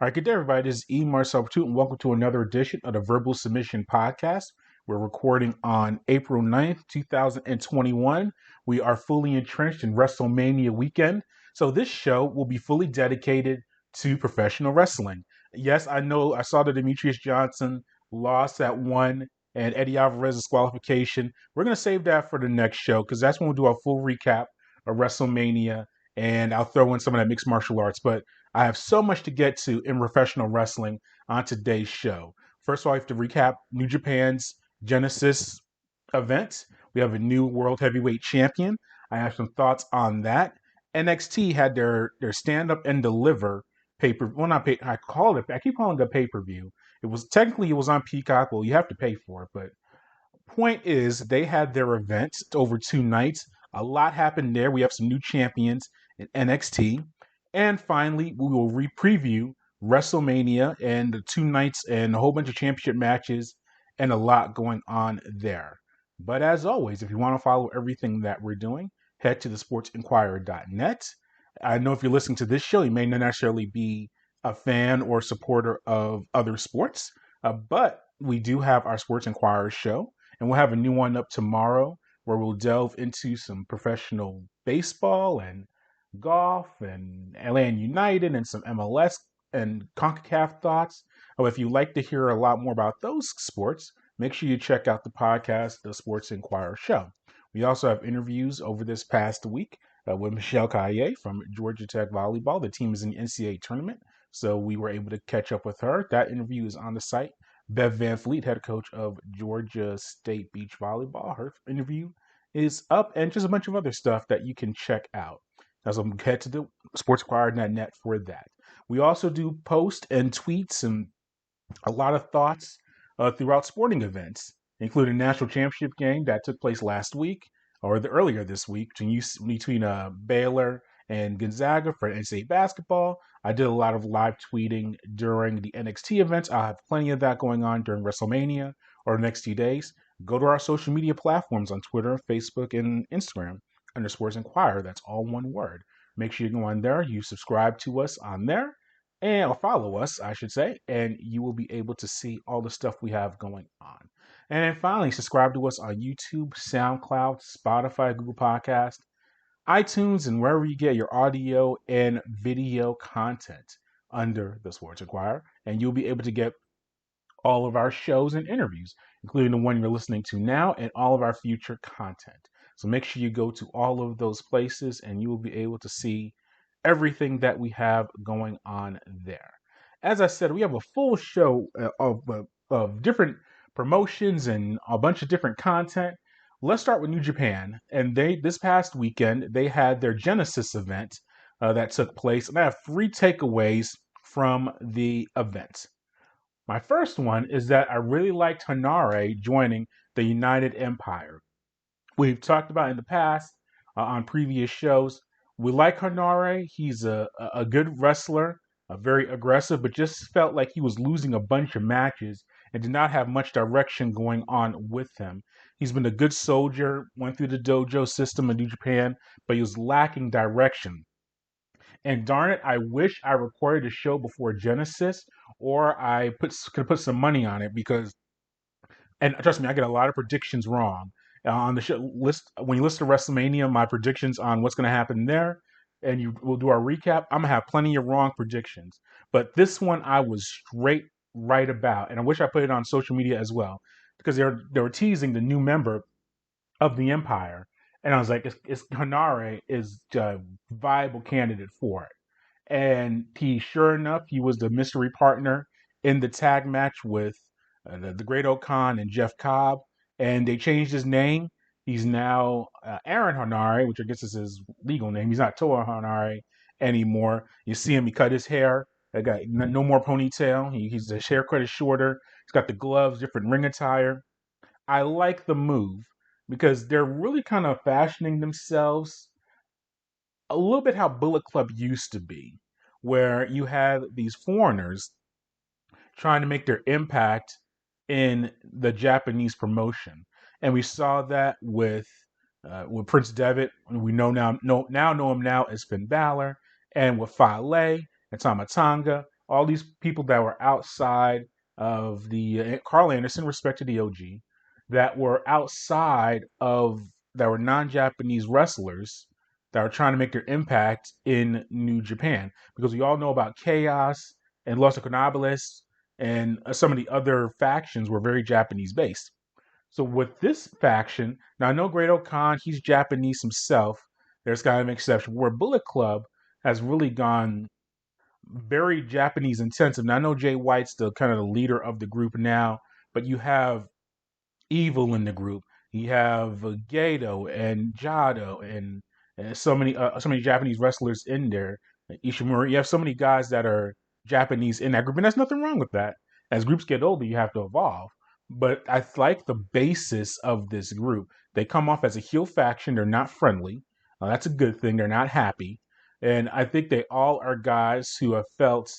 All right, good day, everybody. This is E. Marcel Tute, and welcome to another edition of the Verbal Submission Podcast. We're recording on April 9th, 2021. We are fully entrenched in Wrestlemania weekend. So this show will be fully dedicated to professional wrestling. Yes, I know I saw the Demetrius Johnson loss at one and Eddie Alvarez's disqualification. We're going to save that for the next show because that's when we'll do our full recap of WrestleMania, and I'll throw in some of that mixed martial arts. But I have so much to get to in professional wrestling on today's show. First of all, I have to recap New Japan's Genesis event. We have a new World Heavyweight Champion. I have some thoughts on that. NXT had their stand up and deliver paper. Well, not pay. I keep calling it a pay per view. It was on Peacock. Well, you have to pay for it, but point is they had their event over 2 nights. A lot happened there. We have some new champions in NXT. And finally, we will preview WrestleMania and the 2 nights and a whole bunch of championship matches and a lot going on there. But as always, if you want to follow everything that we're doing, head to thesportsinquirer.net. I know if you're listening to this show, you may not necessarily be a fan or supporter of other sports, but we do have our Sports Inquirer show, and we'll have a new one up tomorrow where we'll delve into some professional baseball and golf and Atlanta United and some MLS and CONCACAF thoughts. Oh, if you'd like to hear a lot more about those sports, make sure you check out the podcast, The Sports Inquirer Show. We also have interviews over this past week with Michelle Caille from Georgia Tech Volleyball. The team is in the NCAA tournament, so we were able to catch up with her. That interview is on the site. Bev Van Fleet, head coach of Georgia State Beach Volleyball, her interview is up, and just a bunch of other stuff that you can check out. So head to the sportsinquirer.net for that. We also do post and tweets and a lot of thoughts throughout sporting events, including the national championship game that took place last week or earlier this week between Baylor and Gonzaga for NCAA basketball. I did a lot of live tweeting during the NXT events. I'll have plenty of that going on during WrestleMania or the next few days. Go to our social media platforms on Twitter, Facebook, and Instagram under Sports Inquirer. That's all one word. Make sure you go on there. You subscribe to us on there, or follow us, I should say, and you will be able to see all the stuff we have going on. And then finally, subscribe to us on YouTube, SoundCloud, Spotify, Google Podcast, iTunes, and wherever you get your audio and video content under the Sports Inquirer. And you'll be able to get all of our shows and interviews, including the one you're listening to now and all of our future content. So make sure you go to all of those places and you will be able to see everything that we have going on there. As I said, we have a full show of different promotions and a bunch of different content. Let's start with New Japan. And this past weekend, they had their Genesis event that took place. And I have 3 takeaways from the event. My first one is that I really liked Henare joining the United Empire. We've talked about in the past on previous shows. We like Henare. He's a good wrestler, very aggressive, but just felt like he was losing a bunch of matches and did not have much direction going on with him. He's been a good soldier, went through the dojo system in New Japan, but he was lacking direction. And darn it, I wish I recorded a show before Genesis, or I could put some money on it because, and trust me, I get a lot of predictions wrong on the show list. When you listen to WrestleMania, my predictions on what's going to happen there, and we'll do our recap. I'm gonna have plenty of wrong predictions, but this one I was straight right about, and I wish I put it on social media as well because they were teasing the new member of the Empire, and I was like, Henare is a viable candidate for it. And sure enough, he was the mystery partner in the tag match with the Great Okan and Jeff Cobb, and they changed his name. He's now Aaron Henare, which I guess is his legal name. He's not Toa Henare anymore. You see him; he cut his hair. I got no more ponytail. His haircut is shorter. He's got the gloves, different ring attire. I like the move because they're really kind of fashioning themselves a little bit how Bullet Club used to be, where you had these foreigners trying to make their impact in the Japanese promotion, and we saw that with Prince Devitt. We know him now as Finn Balor, and with Fale and Tamatanga. all these people that were outside of the Carl Anderson, respect to the OG, that were outside of that were non-Japanese wrestlers that were trying to make their impact in New Japan. Because we all know about Chaos and Los Ingobernables and some of the other factions were very Japanese based. So with this faction, now I know Great Khan, he's Japanese himself. There's kind of an exception. Where Bullet Club has really gone very Japanese intensive. Now I know Jay White's the kind of the leader of the group now, but you have Evil in the group. You have Gato and Jado and so many Japanese wrestlers in there. Ishimura. You have so many guys that are Japanese in that group, and there's nothing wrong with that. As groups get older, you have to evolve. But I like the basis of this group. They come off as a heel faction. They're not friendly. That's a good thing. They're not happy. And I think they all are guys who have felt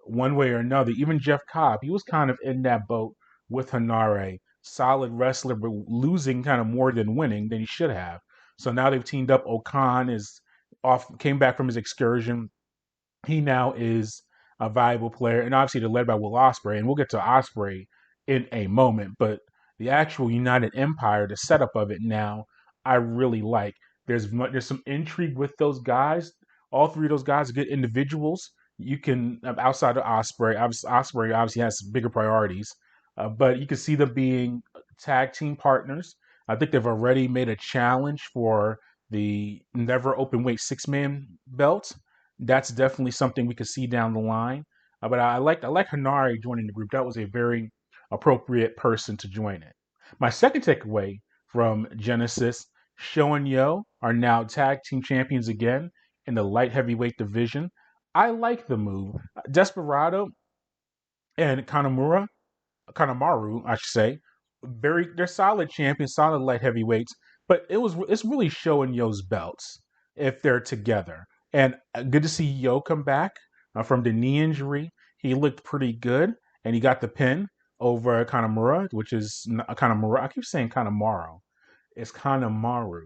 one way or another. Even Jeff Cobb, he was kind of in that boat with Henare. Solid wrestler, but losing kind of more than winning than he should have. So now they've teamed up. Okan is off, came back from his excursion. He now is a valuable player, and obviously they're led by Will Osprey, and we'll get to Osprey in a moment. But the actual United Empire, the setup of it now, I really like. There's some intrigue with those guys. All three of those guys are good individuals. You can outside of Osprey, Osprey obviously has bigger priorities, but you can see them being tag team partners. I think they've already made a challenge for the never open weight 6-man belt. That's definitely something we could see down the line. But I like Henare joining the group. That was a very appropriate person to join it. My second takeaway from Genesis, Sho and Yoh are now tag team champions again in the light heavyweight division. I like the move. Desperado and Kanemaru, I should say, they're solid champions, solid light heavyweights. But it's really Sho and Yoh's belts if they're together. And good to see Yoh come back from the knee injury. He looked pretty good, and he got the pin over Kanemaru, which is Kanemaru. I keep saying Kanemaru. It's Kanemaru.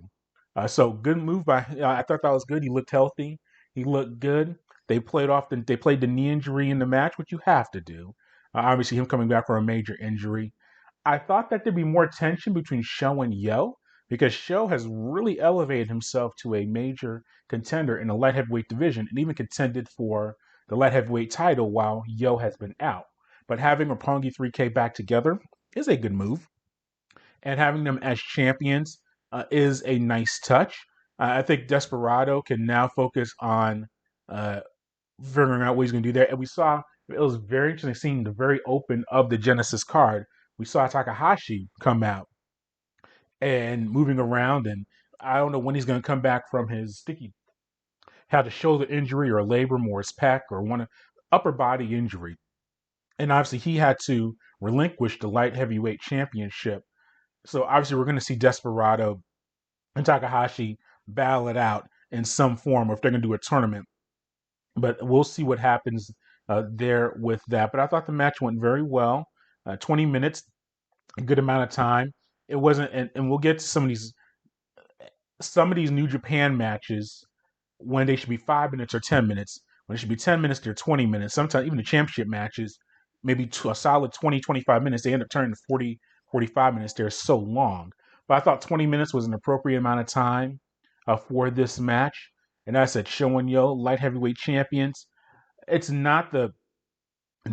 So good move by. I thought that was good. He looked healthy. He looked good. They played the knee injury in the match, which you have to do. Obviously, him coming back from a major injury. I thought that there'd be more tension between Sho and Yoh because Sho has really elevated himself to a major contender in the light heavyweight division and even contended for the light heavyweight title while Yoh has been out. But having Roppongi 3K back together is a good move, and having them as champions is a nice touch. I think Desperado can now focus on uh, figuring out what he's going to do there. And we saw it was very interesting seeing the very open of the Genesis card. We saw Takahashi come out and moving around, and I don't know when he's going to come back from his sticky had a shoulder injury or a labrum or his pec or one upper body injury, and obviously he had to relinquish the light heavyweight championship. So obviously we're going to see Desperado and Takahashi battle it out in some form, or if they're going to do a tournament. But we'll see what happens there with that. But I thought the match went very well. 20 minutes, a good amount of time. It wasn't, and we'll get to some of these New Japan matches when they should be 5 minutes or 10 minutes. When it should be 10 minutes, they're 20 minutes. Sometimes even the championship matches, maybe to a solid 20, 25 minutes, they end up turning 40, 45 minutes. They're so long. But I thought 20 minutes was an appropriate amount of time for this match. And I said, Sho and Yoh, light heavyweight champions. It's not the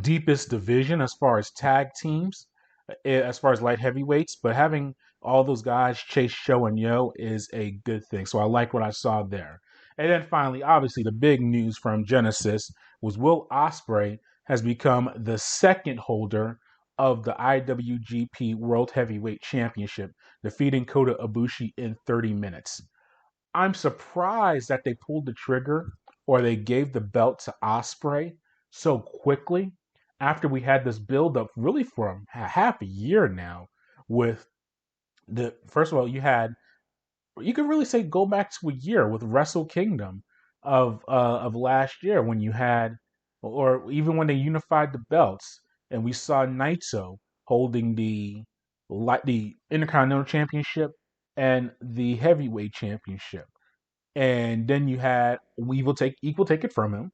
deepest division as far as tag teams, as far as light heavyweights, but having all those guys chase Sho and Yoh is a good thing. So I like what I saw there. And then finally, obviously, the big news from Genesis was Will Osprey has become the second holder of the IWGP World Heavyweight Championship, defeating Kota Ibushi in 30 minutes. I'm surprised that they pulled the trigger or they gave the belt to Osprey so quickly after we had this build up really for half a year now. With the first of all, you could really say go back to a year with Wrestle Kingdom of last year when you had, or even when they unified the belts and we saw Naito holding the Intercontinental Championship and the Heavyweight Championship. And then you had Equal take it from him.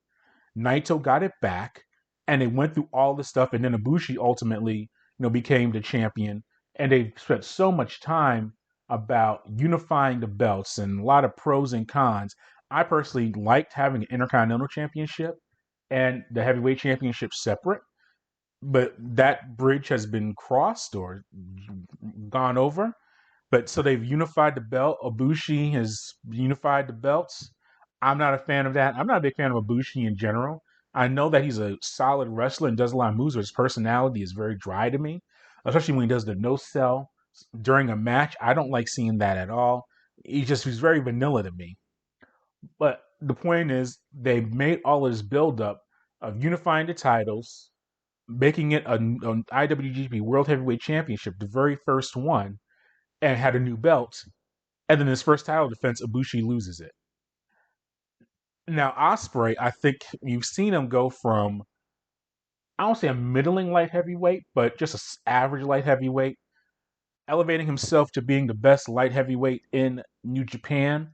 Naito got it back. and they went through all this stuff, and then Ibushi ultimately, became the champion. And they spent so much time about unifying the belts and a lot of pros and cons. I personally liked having an Intercontinental Championship and the Heavyweight Championship separate, but that bridge has been crossed or gone over. But so they've unified the belt. Ibushi has unified the belts. I'm not a fan of that. I'm not a big fan of Ibushi in general. I know that he's a solid wrestler and does a lot of moves, but his personality is very dry to me, especially when he does the no sell during a match. I don't like seeing that at all. He's very vanilla to me. But the point is, they made all of this build up of unifying the titles, making it an IWGP World Heavyweight Championship, the very first one, and had a new belt. And then his first title defense, Ibushi loses it. Now, Osprey, I think you've seen him go from, I don't say a middling light heavyweight, but just an average light heavyweight, elevating himself to being the best light heavyweight in New Japan,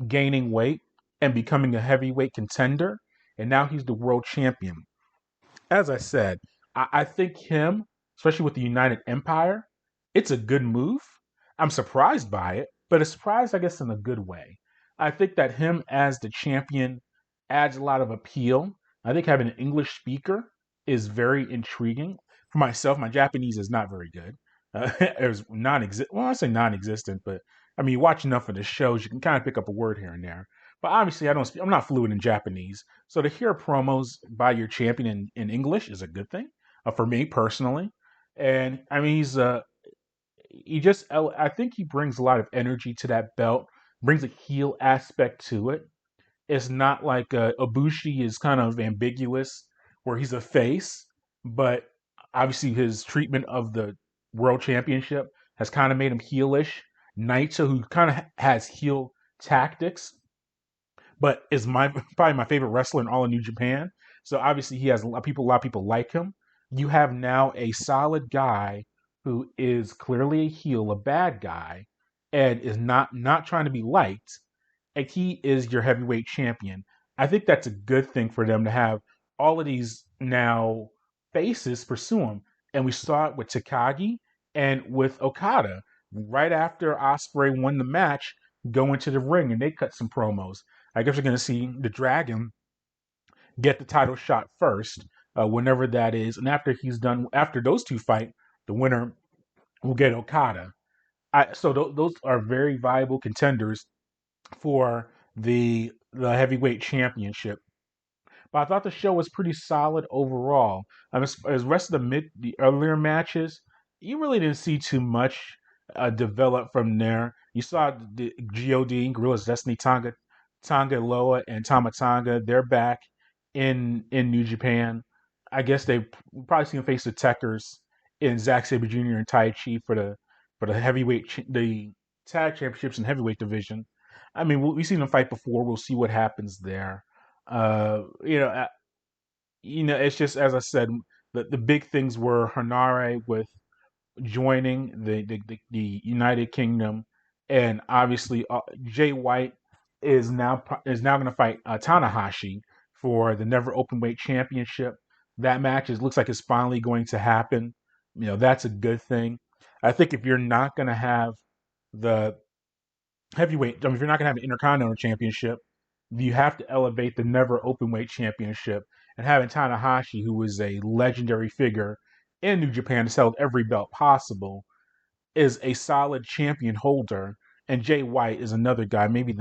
gaining weight, and becoming a heavyweight contender. And now he's the world champion. As I said, I think him, especially with the United Empire, it's a good move. I'm surprised by it, but a surprise, I guess, in a good way. I think that him as the champion adds a lot of appeal. I think having an English speaker is very intriguing. For myself, my Japanese is not very good. It was non-existent. Well, I say non-existent, but I mean, you watch enough of the shows, you can kind of pick up a word here and there. But obviously, I'm not fluent in Japanese, so to hear promos by your champion in English is a good thing for me personally. And I mean, I think he brings a lot of energy to that belt, brings a heel aspect to it. It's not like Ibushi is kind of ambiguous, where he's a face, but obviously his treatment of the world championship has kind of made him heelish. Naito, who kind of has heel tactics, but is my probably my favorite wrestler in all of New Japan. So obviously he has a lot of people like him. You have now a solid guy who is clearly a heel, a bad guy, and is not trying to be liked, and he is your heavyweight champion. I think that's a good thing for them to have all of these now faces pursue him. And we saw it with Takagi and with Okada. Right after Osprey won the match, go into the ring and they cut some promos. I guess we're going to see the Dragon get the title shot first, whenever that is. And after he's done, after those two fight, the winner will get Okada. Those are very viable contenders for the heavyweight championship. But I thought the show was pretty solid overall. As rest of the earlier matches, you really didn't see too much develop from there. You saw the God, Gorilla's Destiny, Tonga Loa, and Tama Tonga. They're back in New Japan. I guess they probably see them face the Techers in Zack Sabre Jr. and Tai Chi for the the tag championships and heavyweight division. I mean, we've seen them fight before. We'll see what happens there. Uh, you know, uh, it's just as I said, the big things were Henare with joining the United Kingdom, and obviously Jay White is now going to fight Tanahashi for the Never Openweight Championship. That match looks like it's finally going to happen. That's a good thing. I think if you're not going to have the heavyweight, if you're not going to have an Intercontinental Championship, you have to elevate the Never Openweight Championship. And having Tanahashi, who is a legendary figure in New Japan, has held every belt possible, is a solid champion holder. And Jay White is another guy, maybe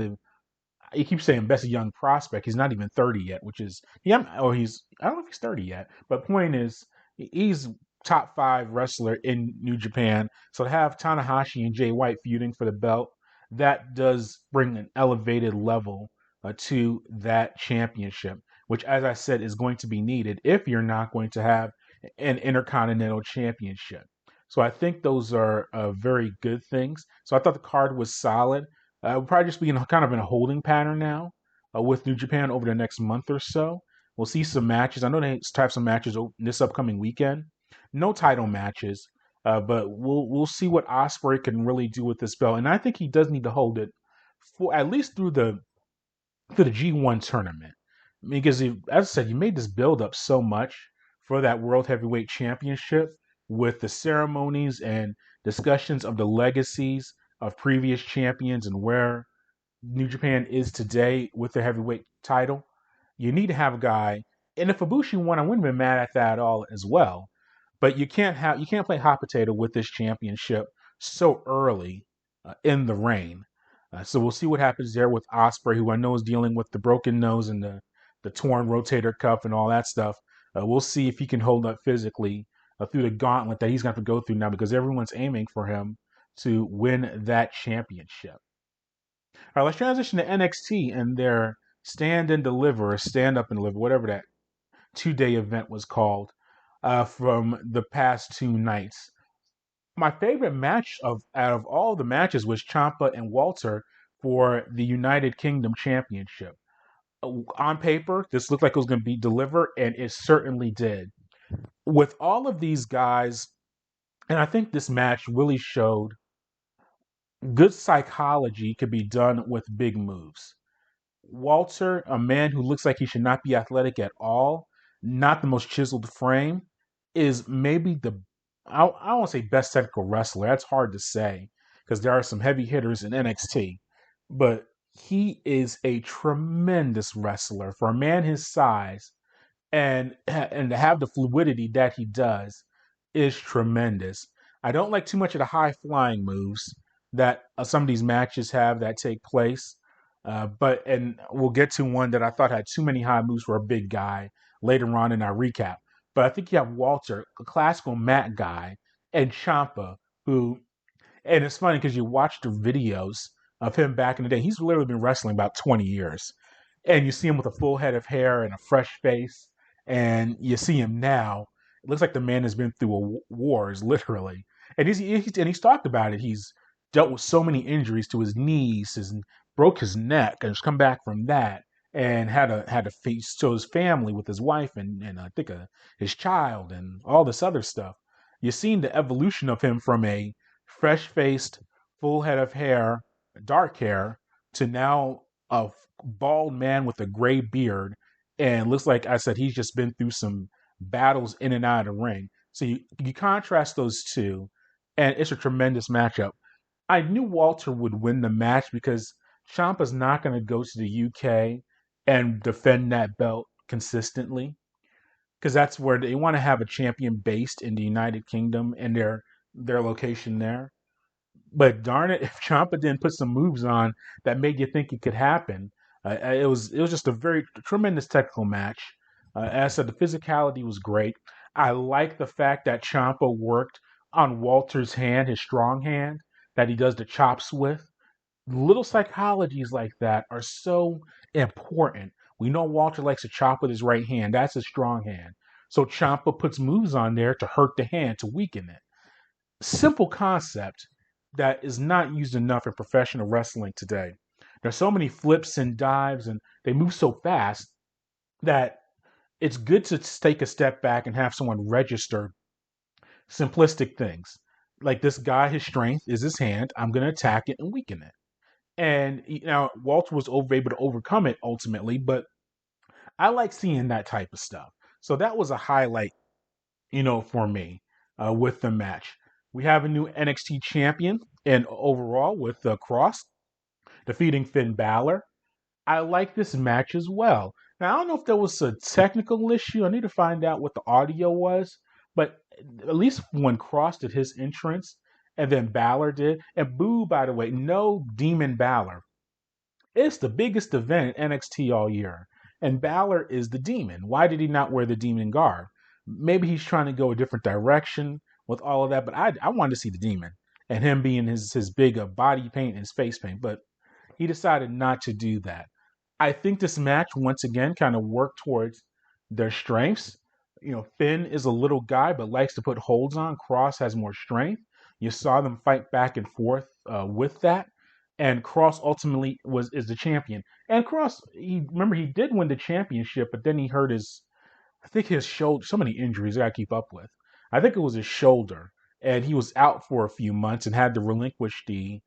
you keep saying best young prospect. He's not even 30 yet, which is I don't know if he's 30 yet, but point is he's top 5 wrestler in New Japan. So to have Tanahashi and Jay White feuding for the belt, that does bring an elevated level to that championship, which, as I said, is going to be needed if you're not going to have an Intercontinental Championship. So I think those are very good things. So I thought the card was solid. We'll probably just be kind of in a holding pattern now with New Japan over the next month or so. We'll see some matches. I know they have some matches this upcoming weekend. No title matches, but we'll see what Osprey can really do with this belt. And I think he does need to hold it for at least through the G1 tournament. I mean, because as I said, you made this build up so much. for that World Heavyweight Championship with the ceremonies and discussions of the legacies of previous champions and where New Japan is today with the heavyweight title. You need to have a guy, and if Ibushi won, I wouldn't have been mad at that at all as well. But you can't play hot potato with this championship so early in the reign. So we'll see what happens there with Osprey, who I know is dealing with the broken nose and the torn rotator cuff and all that stuff. We'll see if he can hold up physically through the gauntlet that he's going to have to go through now because everyone's aiming for him to win that championship. All right, let's transition to NXT and their Stand and Deliver, or Stand Up and Deliver, whatever that 2-day event was called from the past 2 nights. My favorite match of out of all the matches was Ciampa and Walter for the United Kingdom Championship. On paper, this looked like it was going to be delivered, and it certainly did. With all of these guys, and I think this match really showed good psychology could be done with big moves. Walter, a man who looks like he should not be athletic at all, not the most chiseled frame, is maybe I don't want to say best technical wrestler. That's hard to say because there are some heavy hitters in NXT, but he is a tremendous wrestler for a man his size, and to have the fluidity that he does is tremendous. I don't like too much of the high flying moves that some of these matches have that take place. And we'll get to one that I thought had too many high moves for a big guy later on in our recap. But I think you have Walter, a classical mat guy, and Ciampa, who, and it's funny because you watch the videos of him back in the day. He's literally been wrestling about 20 years. And you see him with a full head of hair and a fresh face. And you see him now. It looks like the man has been through wars, literally. And he's talked about it. He's dealt with so many injuries to his knees, broke his neck, and has come back from that, and had to face to his family with his wife and I think his child and all this other stuff. You've seen the evolution of him from a fresh faced, full head of hair, dark hair, to now a bald man with a gray beard. And looks like I said, he's just been through some battles in and out of the ring. So you contrast those two, and it's a tremendous matchup. I knew Walter would win the match because Ciampa's not going to go to the UK and defend that belt consistently because that's where they want to have a champion based in the United Kingdom and their location there. But darn it, if Ciampa didn't put some moves on that made you think it could happen, it was just a very tremendous technical match. As I said, the physicality was great. I like the fact that Ciampa worked on Walter's hand, his strong hand, that he does the chops with. Little psychologies like that are so important. We know Walter likes to chop with his right hand. That's his strong hand. So Ciampa puts moves on there to hurt the hand, to weaken it. Simple concept that is not used enough in professional wrestling today. There's so many flips and dives, and they move so fast that it's good to take a step back and have someone register simplistic things. Like this guy, his strength is his hand. I'm going to attack it and weaken it. And Walter was able to overcome it ultimately, but I like seeing that type of stuff. So that was a highlight, for me with the match. We have a new NXT champion, and overall with Kross defeating Finn Balor. I like this match as well. Now, I don't know if there was a technical issue. I need to find out what the audio was. But at least when Kross did his entrance and then Balor did, and boo, by the way, no Demon Balor. It's the biggest event in NXT all year. And Balor is the demon. Why did he not wear the demon garb? Maybe he's trying to go a different direction with all of that. But I wanted to see the demon and him being his big body paint and his face paint. But he decided not to do that. I think this match, once again, kind of worked towards their strengths. Finn is a little guy, but likes to put holds on. Kross has more strength. You saw them fight back and forth with that. And Kross ultimately is the champion. And Kross, he did win the championship, but then he hurt I think his shoulder, so many injuries I got to keep up with. I think it was his shoulder. And he was out for a few months and had to relinquish the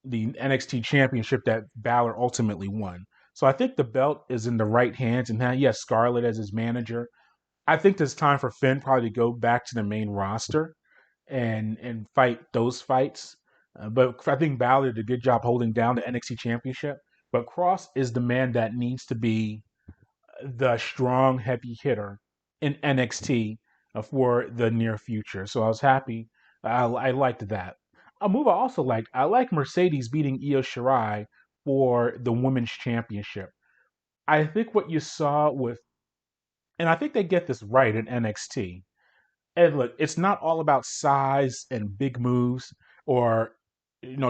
NXT championship that Balor ultimately won. So I think the belt is in the right hands, and he has Scarlett as his manager. I think it's time for Finn probably to go back to the main roster and fight those fights. But I think Balor did a good job holding down the NXT Championship. But Cross is the man that needs to be the strong, heavy hitter in NXT for the near future. So I was happy. I liked that. A move I also liked. I like Mercedes beating Io Shirai for the women's championship. I think what you saw with, and I think they get this right in NXT. And look, it's not all about size and big moves or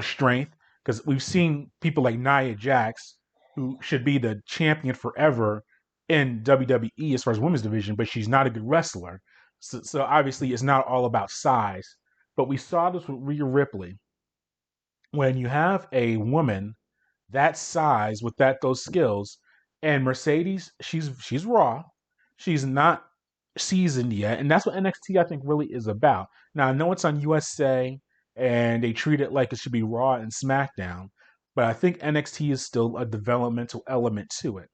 strength, because we've seen people like Nia Jax, who should be the champion forever in WWE as far as women's division, but she's not a good wrestler. So obviously, it's not all about size. But we saw this with Rhea Ripley. When you have a woman that size with those skills, and Mercedes, she's raw, she's not seasoned yet, and that's what NXT I think really is about. Now I know it's on USA and they treat it like it should be Raw and SmackDown, but I think NXT is still a developmental element to it.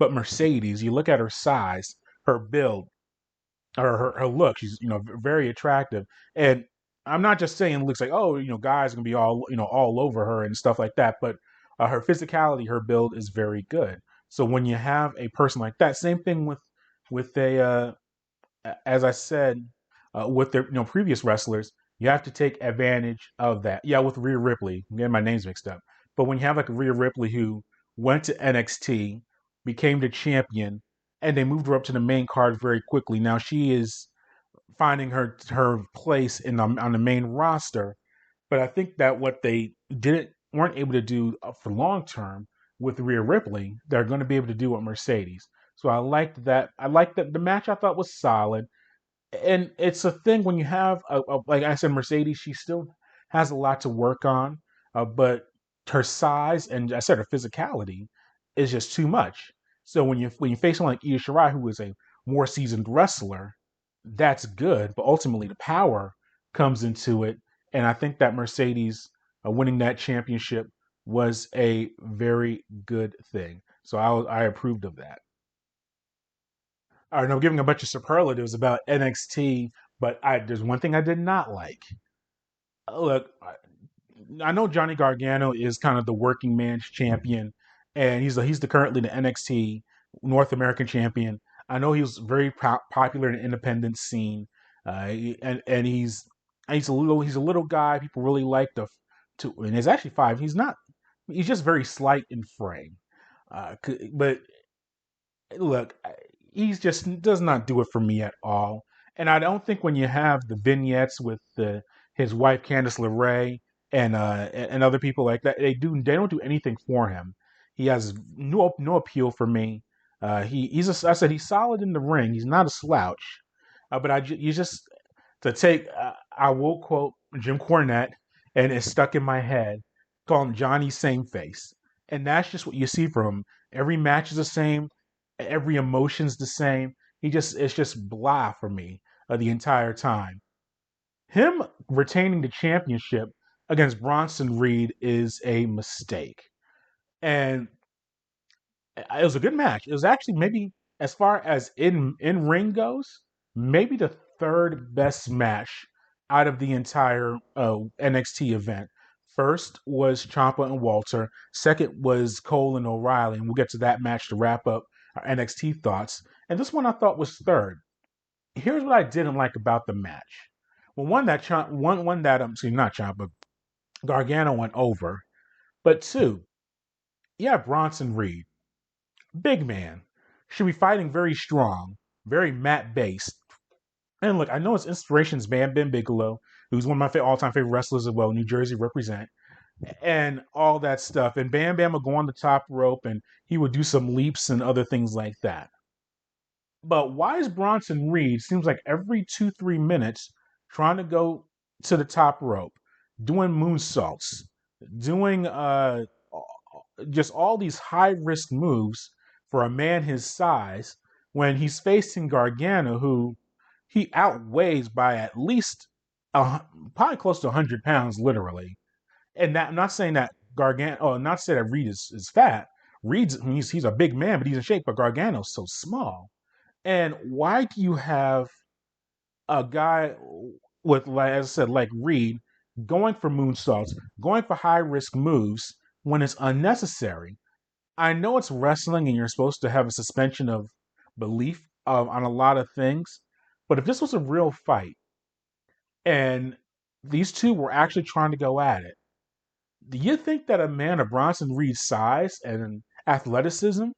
But Mercedes, you look at her size, her build, or her look, she's very attractive, and I'm not just saying it looks like, oh, guys are gonna be all all over her and stuff like that, but her physicality, her build is very good. So when you have a person like that, same thing with as I said, with their previous wrestlers, you have to take advantage of that. Yeah, with Rhea Ripley, I'm getting my names mixed up, but when you have like a Rhea Ripley who went to NXT, became the champion, and they moved her up to the main card very quickly. Now she is finding her place on the main roster, but I think that what they didn't weren't able to do for long term with Rhea Ripley, they're going to be able to do with Mercedes. So I liked that. I liked that the match. I thought was solid, and it's a thing when you have like I said, Mercedes. She still has a lot to work on, but her size and I said her physicality is just too much. So when you face someone like Io Shirai, who is a more seasoned wrestler, that's good. But ultimately, the power comes into it, and I think that Mercedes winning that championship was a very good thing. So I approved of that. All right, I'm giving a bunch of superlatives about NXT, but there's one thing I did not like. Look, I know Johnny Gargano is kind of the working man's champion, and he's the currently the NXT North American champion. I know he was very popular in the independent scene, and he's a little guy. People really like and he's actually five. He's not. He's just very slight in frame. But look, he's just does not do it for me at all. And I don't think when you have the vignettes with his wife Candice LeRae and other people like that, they don't do anything for him. He has no appeal for me. I said he's solid in the ring. He's not a slouch, but you just to take. I will quote Jim Cornette, and it's stuck in my head. Call him Johnny Same Face, and that's just what you see from him. Every match is the same. Every emotion's the same. It's just blah for me the entire time. Him retaining the championship against Bronson Reid is a mistake. And it was a good match. It was actually maybe as far as in ring goes, maybe the third best match out of the entire NXT event. First was Ciampa and Walter. Second was Cole and O'Reilly, and we'll get to that match to wrap up our NXT thoughts. And this one I thought was third. Here's what I didn't like about the match. Well, one that excuse me, not Ciampa, Gargano went over, but two, you have Bronson Reed. Big man. Should be fighting very strong, very mat based. And look, I know his inspiration is Bam Bam Bigelow, who's one of my all time favorite wrestlers as well, New Jersey represent, and all that stuff. And Bam Bam would go on the top rope and he would do some leaps and other things like that. But why is Bronson Reed, seems like every 2, 3 minutes, trying to go to the top rope, doing moonsaults, doing just all these high risk moves for a man his size when he's facing Gargano, who he outweighs by at least probably close to 100 pounds, literally. And that I'm not saying that Gargano, oh, not saying that Reed is fat. He's a big man, but he's in shape. But Gargano's so small. And why do you have a guy with, like, as I said, like Reed, going for moonsaults, going for high risk moves when it's unnecessary? I know it's wrestling and you're supposed to have a suspension of belief on a lot of things, but if this was a real fight and these two were actually trying to go at it, do you think that a man of Bronson Reed's size and athleticism,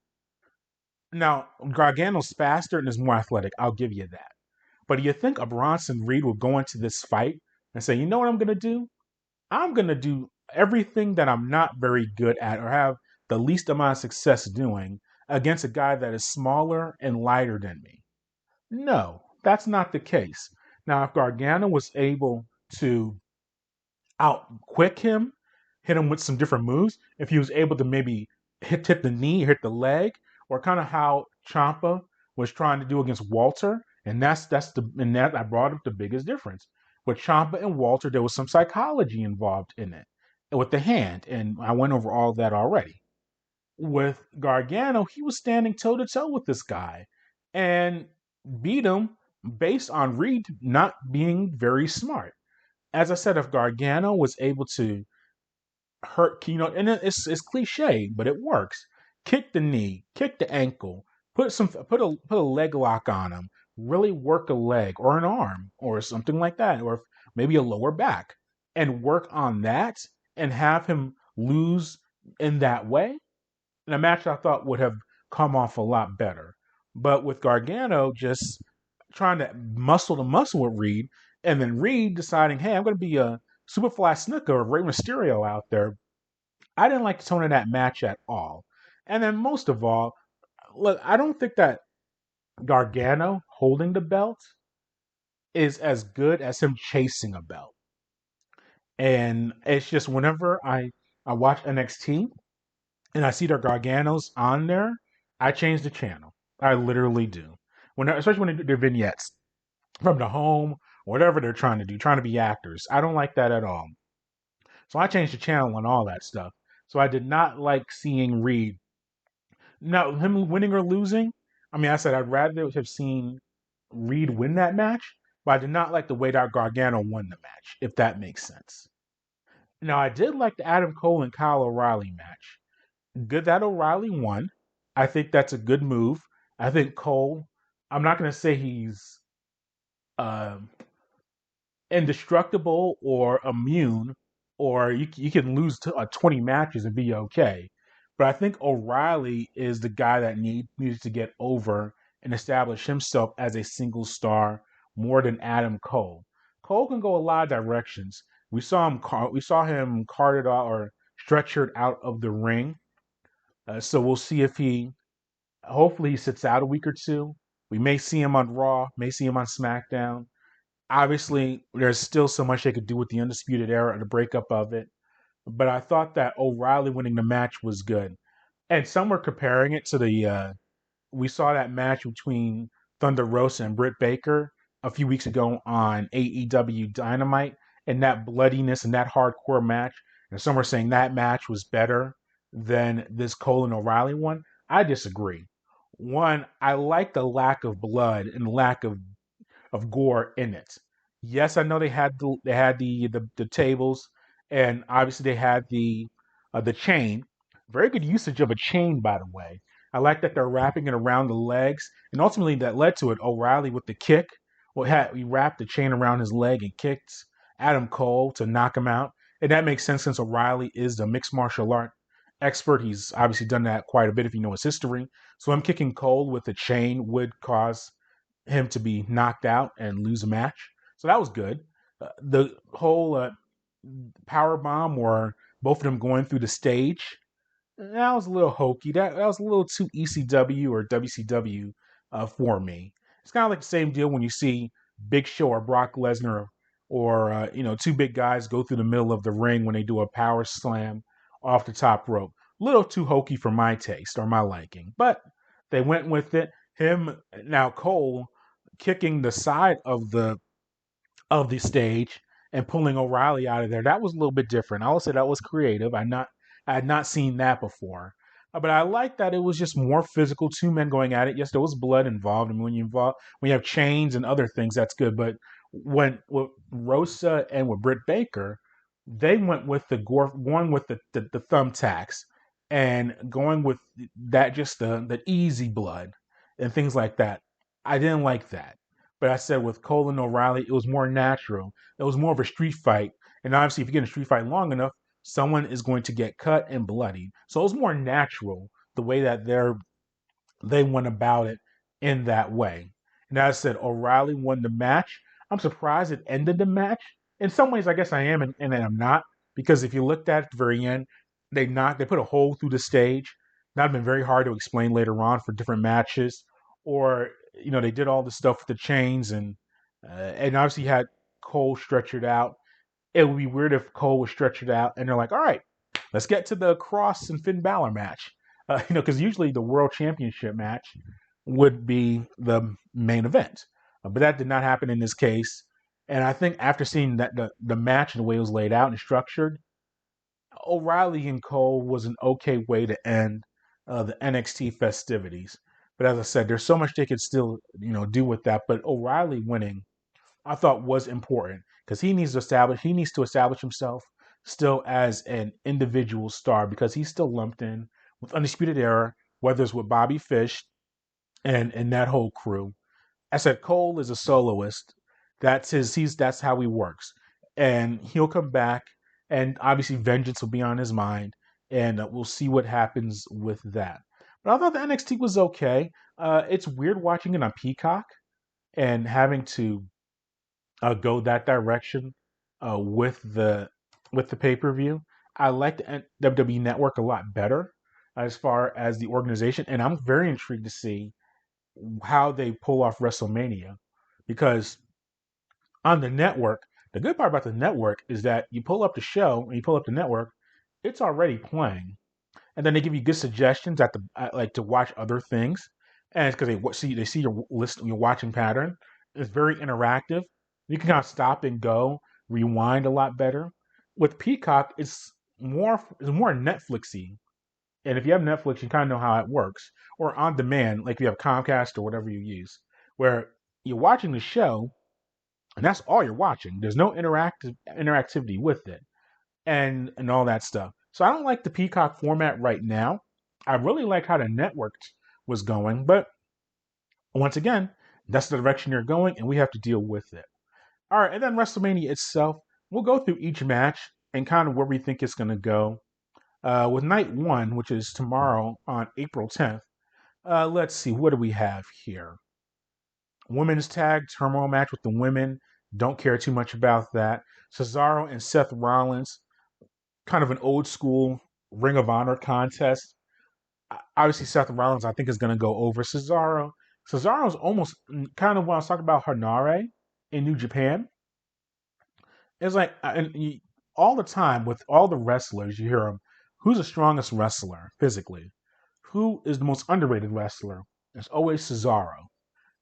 now Gargano's faster and is more athletic, I'll give you that. But do you think a Bronson Reed will go into this fight and say, you know what I'm going to do? I'm going to do everything that I'm not very good at or have the least amount of success doing against a guy that is smaller and lighter than me? No, that's not the case. Now, if Gargano was able to out quick him, hit him with some different moves, if he was able to maybe hit the knee, hit the leg, or kind of how Ciampa was trying to do against Walter, and that I brought up the biggest difference. With Ciampa and Walter, there was some psychology involved in it with the hand, and I went over all that already. With Gargano, he was standing toe to toe with this guy and beat him based on Reed not being very smart. As I said, if Gargano was able to hurt, and it's cliche, but it works. Kick the knee, kick the ankle, put a leg lock on him, really work a leg or an arm or something like that, or maybe a lower back, and work on that and have him lose in that way. And a match I thought would have come off a lot better. But with Gargano just trying to muscle to muscle with Reed, and then Reed deciding, hey, I'm going to be a Superfly Snuka or Rey Mysterio out there. I didn't like the tone of that match at all. And then most of all, look, I don't think that Gargano holding the belt is as good as him chasing a belt. And it's just whenever I watch NXT and I see their Garganos on there, I change the channel. I literally do. Especially when they do their vignettes from the home, whatever they're trying to do, trying to be actors. I don't like that at all. So I changed the channel and all that stuff. So I did not like seeing Reed. Now, him winning or losing, I mean, I said I'd rather have seen Reed win that match, but I did not like the way that Gargano won the match, if that makes sense. Now, I did like the Adam Cole and Kyle O'Reilly match. Good that O'Reilly won. I think that's a good move. I think Cole, I'm not going to say he's uh, indestructible or immune, or you can lose 20 matches and be okay. But I think O'Reilly is the guy that needed to get over and establish himself as a single star more than Adam Cole. Cole can go a lot of directions. We saw him carted out or stretchered out of the ring. So we'll see if hopefully he sits out a week or two. We may see him on Raw, may see him on SmackDown. Obviously, there's still so much they could do with the Undisputed Era and the breakup of it. But I thought that O'Reilly winning the match was good. And some were comparing it to we saw that match between Thunder Rosa and Britt Baker a few weeks ago on AEW Dynamite, and that bloodiness and that hardcore match. And some were saying that match was better than this Cole and O'Reilly one. I disagree. One, I like the lack of blood and lack of gore in it. Yes, I know they had the tables, and obviously they had the chain. Very good usage of a chain, by the way. I like that they're wrapping it around the legs, and ultimately that led to it. O'Reilly with the kick. Well, he wrapped the chain around his leg and kicked Adam Cole to knock him out, and that makes sense since O'Reilly is the mixed martial art expert. He's obviously done that quite a bit if you know his history. So him kicking Cole with a chain would cause him to be knocked out and lose a match. So that was good. The whole power bomb or both of them going through the stage, that was a little hokey. That was a little too ECW or WCW for me. It's kind of like the same deal when you see Big Show or Brock Lesnar or two big guys go through the middle of the ring when they do a power slam off the top rope. A little too hokey for my taste or my liking, but they went with it. Him now Cole kicking the side of the stage and pulling O'Reilly out of there. That was a little bit different. I would say that was creative. I had not seen that before. But I like that it was just more physical, two men going at it. Yes, there was blood involved. I mean, when you have chains and other things, that's good. But when with Rosa and with Britt Baker, they went with going with the thumbtacks and going with that, just the easy blood and things like that. I didn't like that. But I said with Cole and O'Reilly, it was more natural. It was more of a street fight. And obviously, if you get in a street fight long enough, someone is going to get cut and bloodied. So it was more natural the way that they went about it in that way. And as I said, O'Reilly won the match. I'm surprised it ended the match. In some ways, I guess I am, and I'm not, because if you looked at the very end, they put a hole through the stage. That'd been very hard to explain later on for different matches, or they did all the stuff with the chains and obviously had Cole stretchered out. It would be weird if Cole was stretched out and they're like, all right, let's get to the Kross and Finn Balor match. Because usually the World Championship match would be the main event. But that did not happen in this case. And I think after seeing that the match and the way it was laid out and structured, O'Reilly and Cole was an okay way to end the NXT festivities. But as I said, there's so much they could still do with that. But O'Reilly winning, I thought, was important because he needs to establish himself still as an individual star, because he's still lumped in with Undisputed Era, whether it's with Bobby Fish and that whole crew. I said Cole is a soloist. That's how he works, and he'll come back, and obviously vengeance will be on his mind, and we'll see what happens with that. But I thought the NXT was okay. It's weird watching it on Peacock and having to go that direction with the pay per view. I like the WWE Network a lot better as far as the organization, and I'm very intrigued to see how they pull off WrestleMania, because on the network, the good part about the network is that you pull up the show and you pull up the network, it's already playing, and then they give you good suggestions like to watch other things, and it's because they see your your watching pattern. It's very interactive. You can kind of stop and go, rewind a lot better. With Peacock, it's more Netflixy, and if you have Netflix, you kind of know how it works. Or on demand, like if you have Comcast or whatever you use, where you're watching the show and that's all you're watching. There's no interactivity with it and all that stuff. So I don't like the Peacock format right now. I really like how the network was going, but once again, that's the direction you're going, and we have to deal with it. All right, and then WrestleMania itself, we'll go through each match and kind of where we think it's going to go. With night one, which is tomorrow on April 10th, let's see, what do we have here? Women's tag turmoil match with the women. Don't care too much about that. Cesaro and Seth Rollins, kind of an old school Ring of Honor contest. Obviously, Seth Rollins, I think, is going to go over Cesaro. Cesaro's almost kind of when I was talking about Henare in New Japan. It's like, all the time with all the wrestlers, you hear them, who's the strongest wrestler physically? Who is the most underrated wrestler? It's always Cesaro.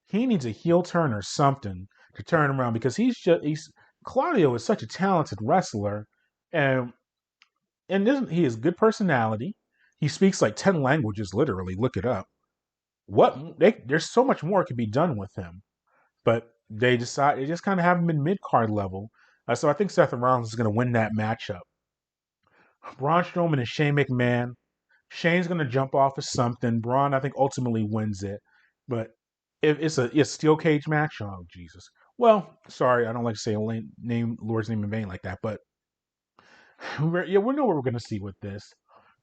He needs a heel turn or something to turn around, because he's Claudio is such a talented wrestler, and isn't he has good personality. He speaks like 10 languages, literally. Look it up. There's so much more could be done with him, but they just kind of have him in mid card level. So I think Seth Rollins is going to win that matchup. Braun Strowman and Shane McMahon. Shane's going to jump off of something. Braun, I think, ultimately wins it, but if it's a steel cage match, oh Jesus. Well, sorry, I don't like to say Lord's name in vain like that, but we know what we're going to see with this.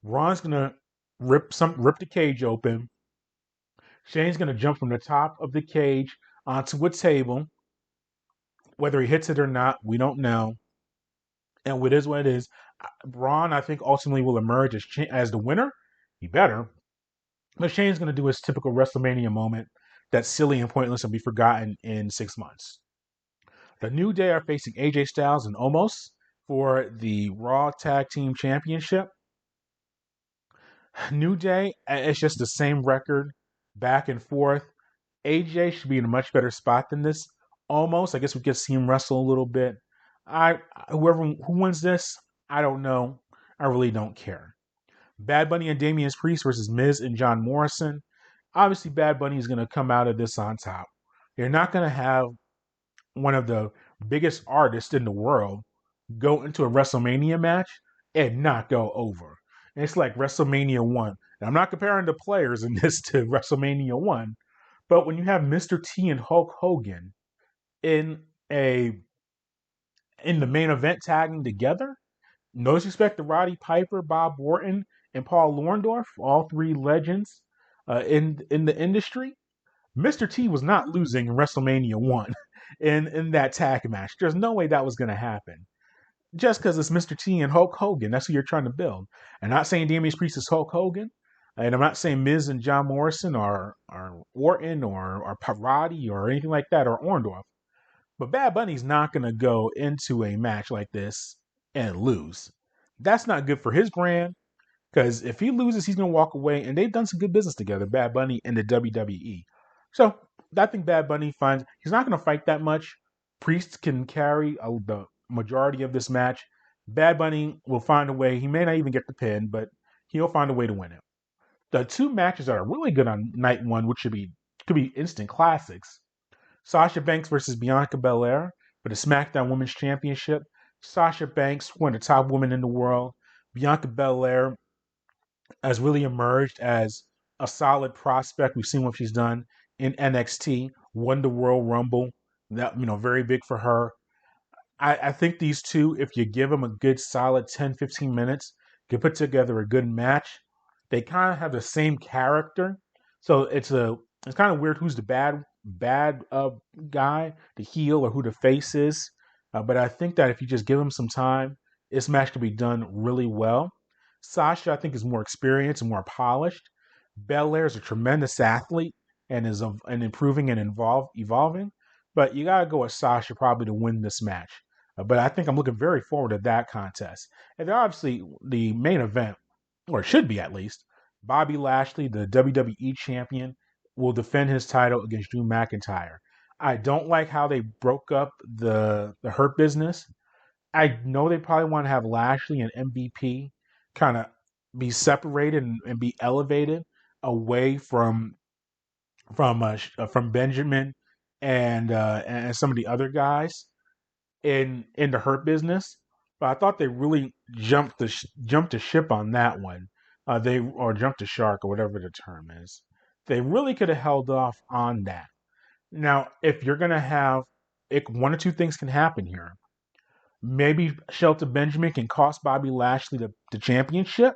Braun's going to rip the cage open. Shane's going to jump from the top of the cage onto a table. Whether he hits it or not, we don't know. And it is what it is. Braun, I think, ultimately will emerge as the winner. He better. But Shane's going to do his typical WrestleMania moment that's silly and pointless and be forgotten in 6 months. The New Day are facing AJ Styles and Omos for the Raw Tag Team Championship. New Day, it's just the same record, back and forth. AJ should be in a much better spot than this. Almost, I guess we could see him wrestle a little bit. Who wins this, I don't know. I really don't care. Bad Bunny and Damian Priest versus Miz and John Morrison. Obviously, Bad Bunny is going to come out of this on top. You're not going to have one of the biggest artists in the world go into a WrestleMania match and not go over. And it's like WrestleMania 1. Now, I'm not comparing the players in this to WrestleMania 1, but when you have Mr. T and Hulk Hogan in a in the main event tagging together, no disrespect to Roddy Piper, Bob Orton, and Paul Orndorff, all three legends in the industry. Mr. T was not losing in WrestleMania 1 in that tag match. There's no way that was going to happen. Just because it's Mr. T and Hulk Hogan, that's who you're trying to build. I'm not saying Damian Priest is Hulk Hogan, and I'm not saying Miz and John Morrison are Orton or Roddy or anything like that or Orndorff. But Bad Bunny's not going to go into a match like this and lose. That's not good for his brand because if he loses, he's going to walk away. And they've done some good business together, Bad Bunny and the WWE. So I think Bad Bunny finds he's not going to fight that much. Priest can carry the majority of this match. Bad Bunny will find a way. He may not even get the pin, but he'll find a way to win it. The two matches that are really good on night one, which could be instant classics, Sasha Banks versus Bianca Belair for the SmackDown Women's Championship. Sasha Banks, one of the top women in the world. Bianca Belair has really emerged as a solid prospect. We've seen what she's done in NXT, won the Royal Rumble. That, very big for her. I think these two, if you give them a good solid 10, 15 minutes, can put together a good match. They kind of have the same character. So it's kind of weird who's the bad guy, the heel, or who the face is. But I think that if you just give them some time, this match can be done really well. Sasha, I think, is more experienced and more polished. Belair is a tremendous athlete and is improving and evolving. But you got to go with Sasha probably to win this match. But I think I'm looking very forward to that contest. And then obviously the main event, or it should be at least, Bobby Lashley, the WWE champion, will defend his title against Drew McIntyre. I don't like how they broke up the Hurt Business. I know they probably want to have Lashley and MVP kind of be separated and be elevated away from Benjamin and some of the other guys in the Hurt Business. But I thought they really jumped the ship on that one. They or jumped the shark or whatever the term is. They really could have held off on that. Now, if you're gonna have one or two things can happen here. Maybe Shelton Benjamin can cost Bobby Lashley the championship.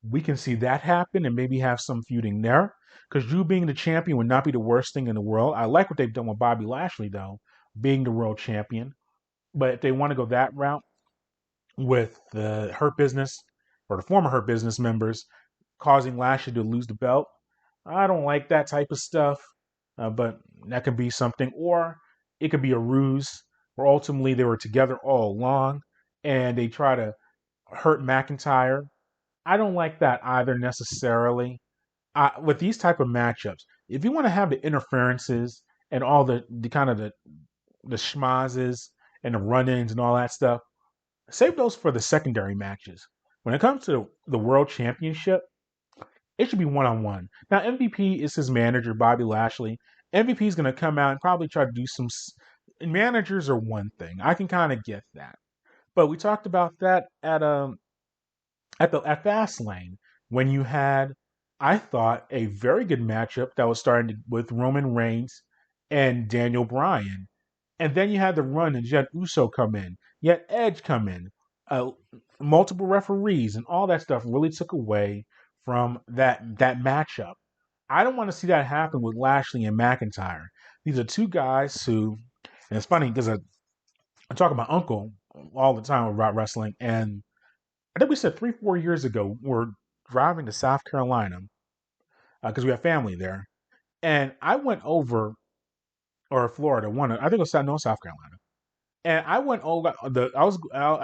We can see that happen and maybe have some feuding there. Because Drew being the champion would not be the worst thing in the world. I like what they've done with Bobby Lashley, though, being the world champion. But if they want to go that route with the Hurt Business or the former Hurt Business members causing Lashley to lose the belt, I don't like that type of stuff. But that could be something. Or it could be a ruse where ultimately they were together all along and they try to hurt McIntyre. I don't like that either necessarily. With these type of matchups, if you want to have the interferences and all the kind of the schmazes and the run-ins and all that stuff, save those for the secondary matches. When it comes to the World Championship, it should be one-on-one. Now, MVP is his manager, Bobby Lashley. MVP is going to come out and probably try to do some. Managers are one thing. I can kind of get that. But we talked about that at Fastlane when you had, I thought, a very good matchup that was with Roman Reigns and Daniel Bryan. And then you had the run and Jed Uso come in. You had Edge come in. Multiple referees and all that stuff really took away from that matchup. I don't want to see that happen with Lashley and McIntyre. These are two guys who, and it's funny because I talk to my uncle all the time about wrestling, and I think we said 3-4 years ago we're driving to South Carolina because we have family there, and I went over or Florida, I think it was South Carolina. And I went over I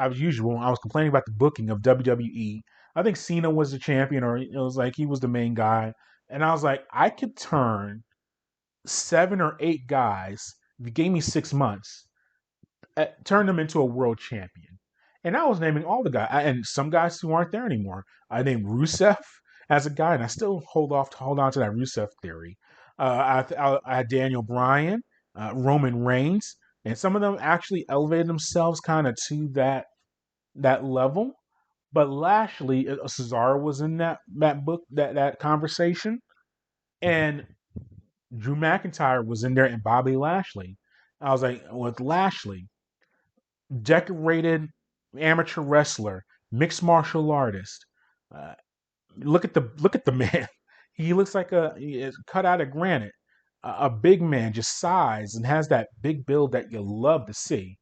was usual. I was complaining about the booking of WWE. I think Cena was the champion, or it was like he was the main guy. And I was like, I could turn 7 or 8 guys. If you gave me 6 months, turn them into a world champion. And I was naming all the guys, and some guys who aren't there anymore. I named Rusev as a guy, and I still hold on to that Rusev theory. I had Daniel Bryan, Roman Reigns, and some of them actually elevated themselves kind of to that level. But Lashley, Cesaro was in that book, that conversation, and Drew McIntyre was in there, and Bobby Lashley. I was like, with Lashley, decorated amateur wrestler, mixed martial artist. Uh, look at the man. He looks like he is cut out of granite. A big man, just size, and has that big build that you love to see.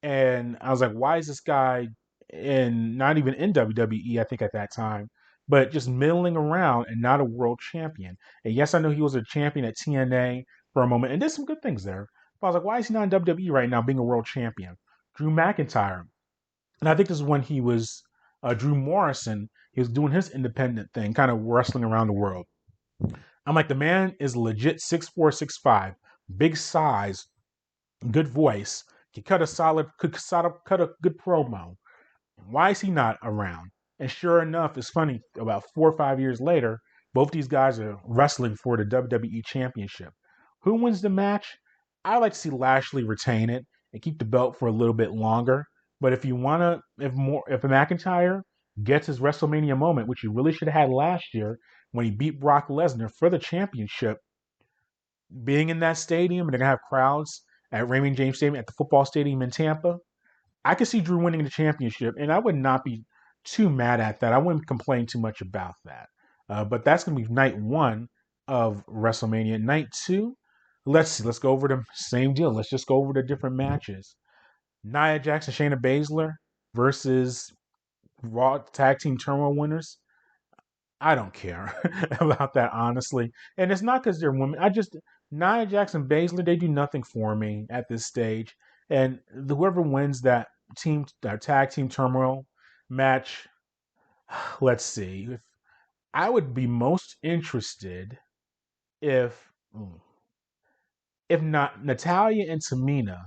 And I was like, why is this guy not even in WWE, I think at that time, but just middling around and not a world champion? And yes, I know he was a champion at TNA for a moment and did some good things there. But I was like, why is he not in WWE right now being a world champion? Drew McIntyre. And I think this is when he was Drew Morrison. He was doing his independent thing, kind of wrestling around the world. I'm like, the man is legit 6'4", 6'5", big size, good voice. Could cut a good promo. Why is he not around? And sure enough, it's funny. About 4 or 5 years later, both these guys are wrestling for the WWE Championship. Who wins the match? I like to see Lashley retain it and keep the belt for a little bit longer. But if you wanna, if McIntyre gets his WrestleMania moment, which he really should have had last year when he beat Brock Lesnar for the championship, being in that stadium and they're gonna have crowds at Raymond James Stadium at the football stadium in Tampa, I could see Drew winning the championship, and I would not be too mad at that. I wouldn't complain too much about that. But that's gonna be night one of WrestleMania. Night two, let's see. Let's go over the same deal. Let's just go over the different matches. Nia Jax and Shayna Baszler versus Raw Tag Team Turmoil winners. I don't care about that, honestly. And it's not because they're women. Nia Jax and Baszler, they do nothing for me at this stage. And whoever wins that tag team turmoil match, let's see. I would be most interested if, if not Natalia and Tamina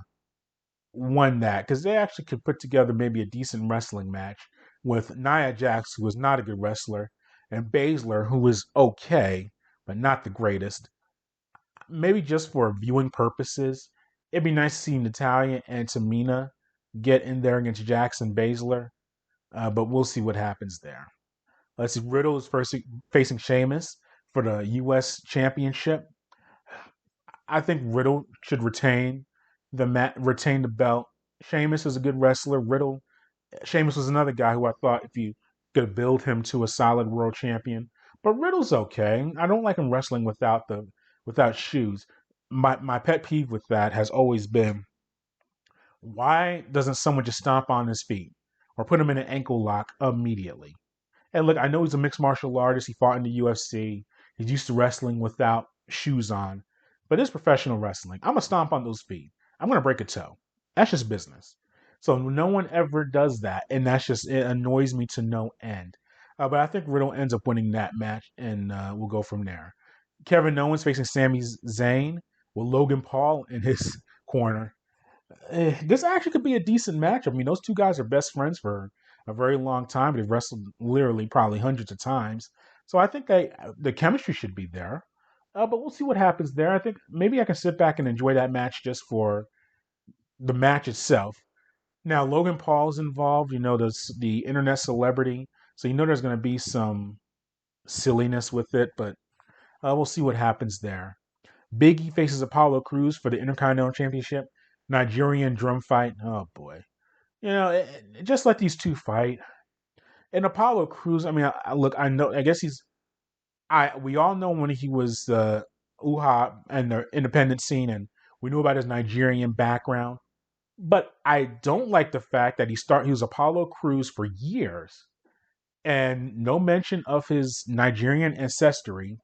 won that, because they actually could put together maybe a decent wrestling match with Nia Jax, who was not a good wrestler, and Baszler, who was okay, but not the greatest. Maybe just for viewing purposes, it'd be nice to see Natalia and Tamina get in there against Jackson Baszler, but we'll see what happens there. Let's see, Riddle is first facing Sheamus for the U.S. Championship. I think Riddle should retain the belt. Sheamus is a good wrestler. Sheamus was another guy who I thought if you could build him to a solid world champion. But Riddle's okay. I don't like him wrestling without shoes. My pet peeve with that has always been, why doesn't someone just stomp on his feet or put him in an ankle lock immediately? And look, I know he's a mixed martial artist. He fought in the UFC. He's used to wrestling without shoes on. But it's professional wrestling. I'm going to stomp on those feet. I'm going to break a toe. That's just business. So no one ever does that. And it annoys me to no end. But I think Riddle ends up winning that match, and we'll go from there. Kevin Owens facing Sami Zayn with Logan Paul in his corner. This actually could be a decent matchup. I mean, those two guys are best friends for a very long time. They've wrestled literally probably hundreds of times. So I think the chemistry should be there. But we'll see what happens there. I think maybe I can sit back and enjoy that match just for the match itself. Now, Logan Paul's involved, the internet celebrity. So there's going to be some silliness with it, but we'll see what happens there. Big E faces Apollo Crews for the Intercontinental Championship. Nigerian drum fight. Oh boy, just let these two fight. And Apollo Crews. I mean, look, I know. I guess we all know when he was UHA and the independent scene, and we knew about his Nigerian background. But I don't like the fact that he was Apollo Crews for years, and no mention of his Nigerian ancestry.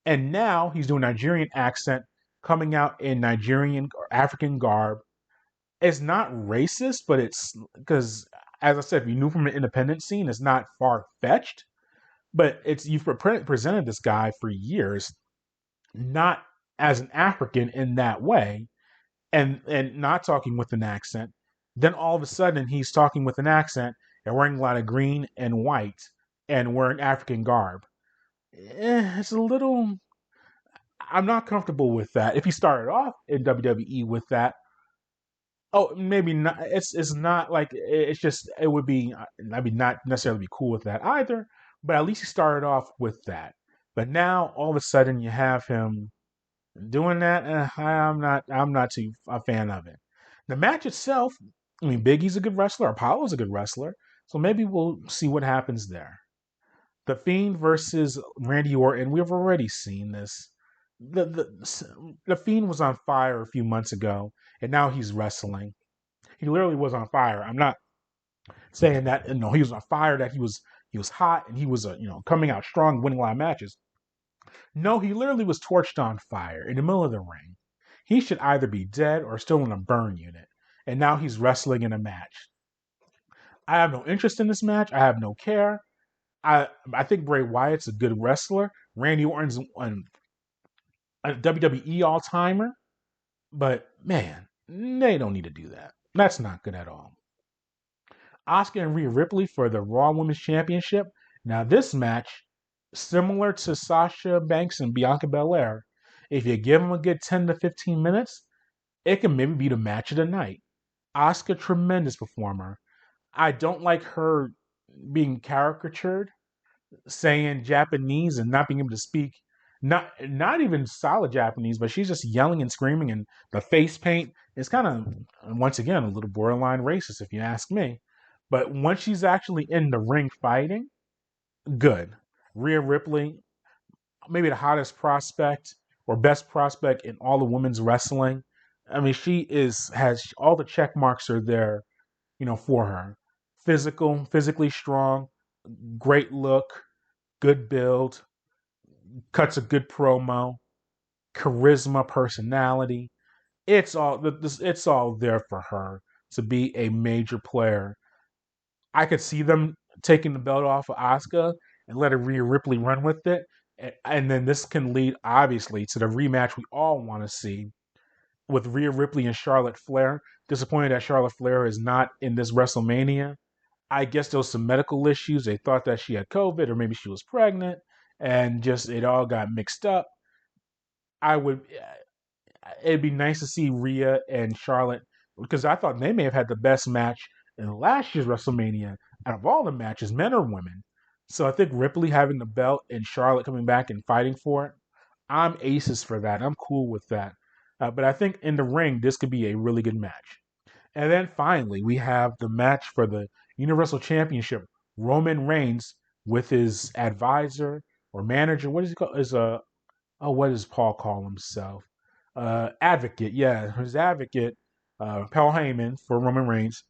And now he's doing Nigerian accent, coming out in Nigerian or African garb. It's not racist, but it's because, as I said, if you knew from an independent scene, it's not far fetched. But you've presented this guy for years, not as an African in that way, and not talking with an accent. Then all of a sudden, he's talking with an accent and wearing a lot of green and white and wearing African garb. It's a little. I'm not comfortable with that. If he started off in WWE with that, oh, maybe not. It's not like it's just it would be. I mean, not necessarily be cool with that either. But at least he started off with that. But now all of a sudden you have him doing that. I'm not. I'm not too a fan of it. The match itself. I mean, Big E's a good wrestler. Apollo's a good wrestler. So maybe we'll see what happens there. The Fiend versus Randy Orton. We've already seen this. The Fiend was on fire a few months ago, and now he's wrestling. He literally was on fire. I'm not saying that he was on fire, that he was hot and he was coming out strong, winning a lot of matches. No, he literally was torched on fire in the middle of the ring. He should either be dead or still in a burn unit. And now he's wrestling in a match. I have no interest in this match. I have no care. I think Bray Wyatt's a good wrestler. Randy Orton's a WWE all timer. But man, they don't need to do that. That's not good at all. Asuka and Rhea Ripley for the Raw Women's Championship. Now, this match, similar to Sasha Banks and Bianca Belair, if you give them a good 10 to 15 minutes, it can maybe be the match of the night. Asuka, tremendous performer. I don't like her being caricatured, saying Japanese and not being able to speak. Not even solid Japanese, but she's just yelling and screaming, and the face paint is kind of, once again, a little borderline racist, if you ask me. But once she's actually in the ring fighting, good. Rhea Ripley, maybe the hottest prospect or best prospect in all of women's wrestling. I mean, has all the check marks are there, for her. Physically strong, great look, good build, cuts a good promo, charisma, personality. It's all there for her to be a major player. I could see them taking the belt off of Asuka and letting Rhea Ripley run with it. And then this can lead, obviously, to the rematch we all want to see with Rhea Ripley and Charlotte Flair. Disappointed that Charlotte Flair is not in this WrestleMania. I guess there was some medical issues. They thought that she had COVID or maybe she was pregnant, and just it all got mixed up. I would It'd be nice to see Rhea and Charlotte, because I thought they may have had the best match in last year's WrestleMania out of all the matches, men or women. So I think Ripley having the belt and Charlotte coming back and fighting for it, I'm aces for that. I'm cool with that. But I think in the ring, this could be a really good match. And then finally, we have the match for the Universal Championship. Roman Reigns with his advisor or manager. What is he called? What does Paul call himself? Advocate, yeah, his advocate, Paul Heyman for Roman Reigns.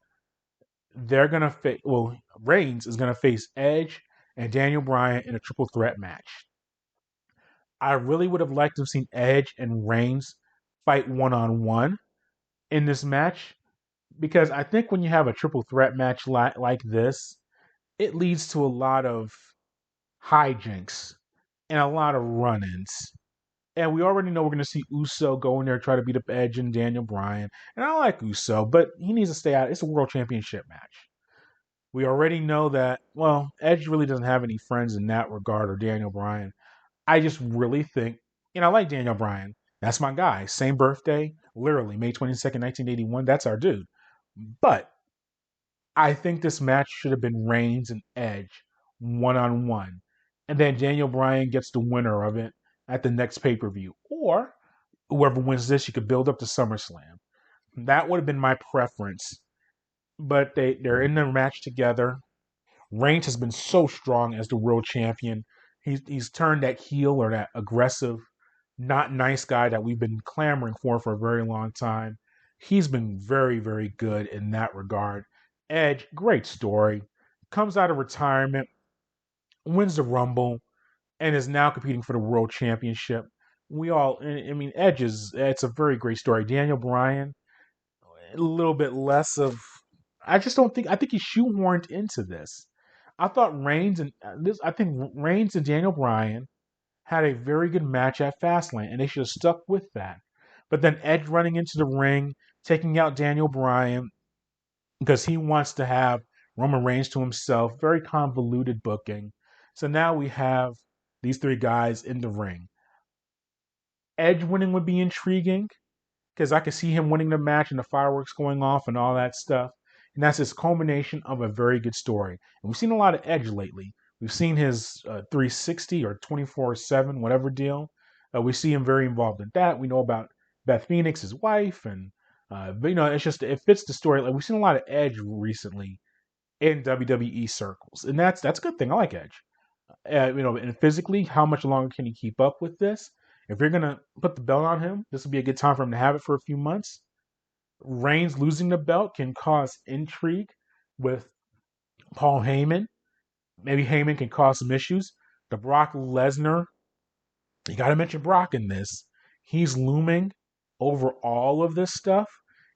They're gonna face. Well, Reigns is gonna face Edge and Daniel Bryan in a triple threat match. I really would have liked to have seen Edge and Reigns fight one on one in this match, because I think when you have a triple threat match like this, it leads to a lot of hijinks and a lot of run-ins. And we already know we're going to see Uso go in there try to beat up Edge and Daniel Bryan. And I like Uso, but he needs to stay out. It's a world championship match. We already know that, well, Edge really doesn't have any friends in that regard, or Daniel Bryan. I just really think, I like Daniel Bryan. That's my guy. Same birthday, literally, May 22nd, 1981. That's our dude. But I think this match should have been Reigns and Edge one on one. And then Daniel Bryan gets the winner of it at the next pay per view. Or whoever wins this, you could build up to SummerSlam. That would have been my preference. But they're in the match together. Reigns has been so strong as the world champion. He's turned that heel or that aggressive, not nice guy that we've been clamoring for a very long time. He's been very, very good in that regard. Edge, great story. Comes out of retirement, wins the Rumble, and is now competing for the World Championship. Edge it's a very great story. Daniel Bryan, a little bit less of, I think he's shoehorned into this. I thought I think Reigns and Daniel Bryan had a very good match at Fastlane, and they should have stuck with that. But then Edge running into the ring, taking out Daniel Bryan, because he wants to have Roman Reigns to himself. Very convoluted booking. So now we have these three guys in the ring. Edge winning would be intriguing because I could see him winning the match and the fireworks going off and all that stuff. And that's his culmination of a very good story. And we've seen a lot of Edge lately. We've seen his 360 or 24/7, whatever deal. We see him very involved in that. We know about Beth Phoenix, his wife, and but, it's just it fits the story. Like we've seen a lot of Edge recently in WWE circles, and that's a good thing. I like Edge. And physically, how much longer can he keep up with this? If you're gonna put the belt on him, this would be a good time for him to have it for a few months. Reigns losing the belt can cause intrigue with Paul Heyman. Maybe Heyman can cause some issues. The Brock Lesnar, you got to mention Brock in this. He's looming over all of this stuff.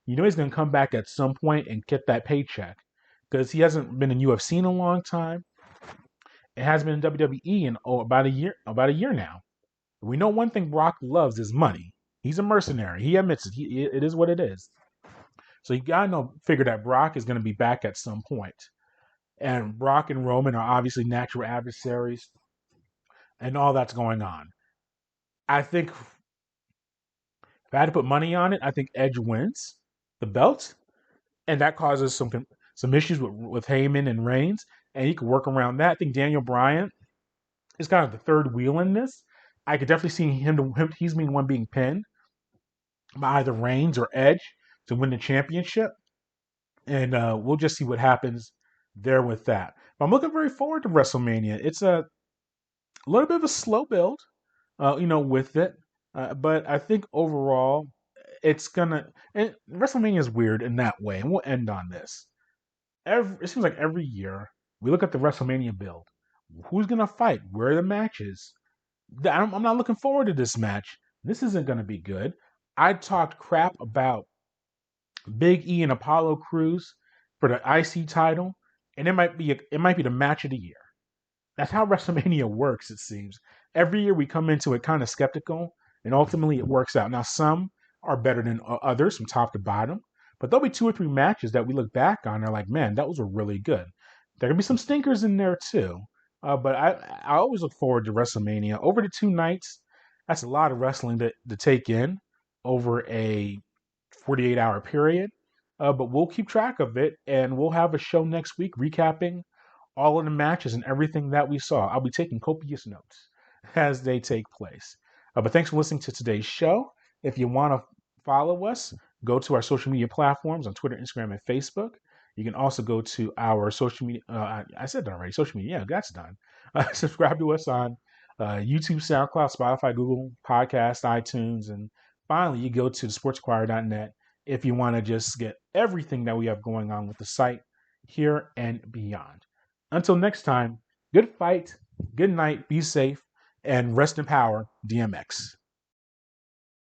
You know he's going to come back at some point and get that paycheck because he hasn't been in UFC in a long time. It has been in WWE in about a year now. We know one thing Brock loves is money. He's a mercenary. He admits it. It is what it is. So you gotta figure that Brock is going to be back at some point. And Brock and Roman are obviously natural adversaries, and all that's going on. I think if I had to put money on it, I think Edge wins the belt, and that causes some issues with Heyman and Reigns, and he could work around that. I think Daniel Bryan is kind of the third wheel in this. I could definitely see him. He's the one being pinned by either Reigns or Edge to win the championship, and we'll just see what happens there with that. But I'm looking very forward to WrestleMania. It's a little bit of a slow build, with it, but I think overall it's gonna. And WrestleMania is weird in that way, and we'll end on this. It seems like every year we look at the WrestleMania build. Who's gonna fight? Where are the matches? I'm not looking forward to this match. This isn't gonna be good. I talked crap about Big E and Apollo Crews for the IC title, and it might be the match of the year. That's how WrestleMania works, it seems. Every year we come into it kind of skeptical, and ultimately it works out. Now, some are better than others from top to bottom, but there'll be two or three matches that we look back on and are like, man, those were really good. There can be some stinkers in there too, but I always look forward to WrestleMania. Over the 2 nights, that's a lot of wrestling to take in over a 48-hour period. But we'll keep track of it, and we'll have a show next week recapping all of the matches and everything that we saw. I'll be taking copious notes as they take place. But thanks for listening to today's show. If you want to follow us, go to our social media platforms on Twitter, Instagram, and Facebook. You can also go to our social media. I said that already. Social media. Yeah, that's done. Subscribe to us on YouTube, SoundCloud, Spotify, Google Podcasts, iTunes, and finally, you go to thesportsinquirer.net if you want to just get everything that we have going on with the site here and beyond. Until next time, good fight, good night, be safe, and rest in power, DMX.